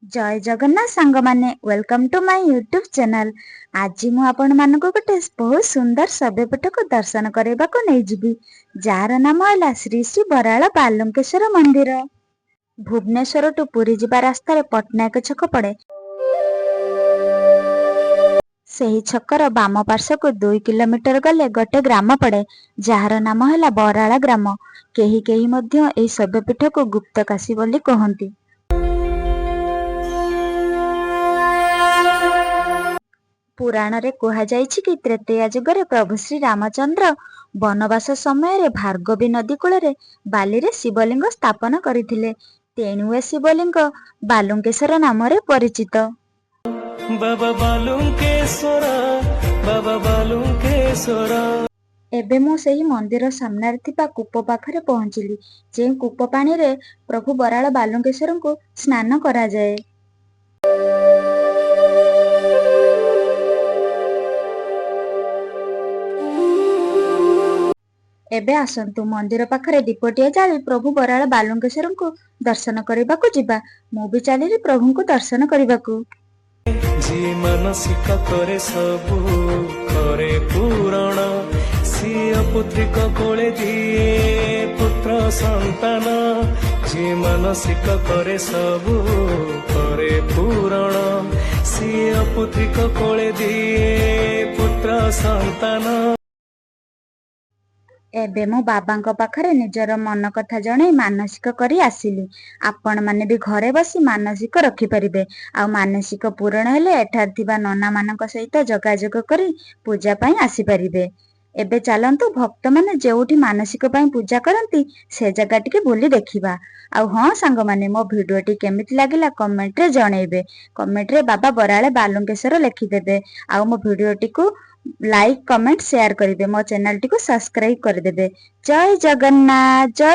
जय जगन्नाथ सांग माने welcome to my YouTube channel. आज मु आपण मानको गोटे बहुत सुंदर शैवपीठ को दर्शन करने को नहीं जीवी जार नाम है श्री श्री बराल बालुंकेश्वर मंदिर। भुवनेश्वर टू पुरी जीवा रास्तार पटनायक छक पड़े। सही छकर बाम पार्श्व को 2 किलोमीटर गले गोटे ग्राम पड़े जार नाम है बराला ग्राम। केही केही मध्य एही शैवपीठ को गुप्तकाशी बोली कहती। पुराण रे कहा जाइछि कि त्रेतया जुगरे प्रभु श्री रामचंद्र वनवास समय रे भार्गवी नदी कूल रे बाली रे शिवलिंग स्थापन करथिले। तेणु ए शिवलिंग बालुंकेश्वर नाम रे परिचित। बाबा बालुंकेश्वर, बाबा बालुंकेश्वर। एबे मु सही मंदिर सामने थिबा कूप पाखरे पहुंचिली जे कूप पानी रे प्रभु बराल बालुंकेश्वर को स्नान करा जाए। एबे आसंतु मंदिर पाखरे दीपटिया जाली प्रभु बराल बालुंकेश्वर को दर्शन करने को जिबा। मु भी चली प्रभु को दर्शन करने को। जी मानसिक करे सबु करे पूरण सिया पुत्री को कोले दिए पुत्र संतान। जी मानसिक करे सबु करे पूरण सिया पुत्री को कोले दिए पुत्र संतान। एबे मो बाबा पाखरे निजर मन कथा जणे मानसिक करी आसिली। आपण माने भी घरे बसी मानसिक रखि परिबे। आ मानसिक पूर्ण हेले एठार थिबा नना मानक सहित जोगाजोग करी पूजा पई आसी परिबे। एबे चलंतु भक्त माने जेउठी मानसिक पई पूजा करंती से जगह टिके बुली देखिबा। आ हां सांग माने मो भिडियोटी केमिति लागिला कमेंट रे जणेबे। कमेंट रे बाबा बराले बालुंकेश्वर लिखि देबे। आ मो भिडियोटी को लाइक कमेंट शेयर करेंगे। मो चैनल टी को सब्सक्राइब कर देबे। जय जगन्नाथ। जय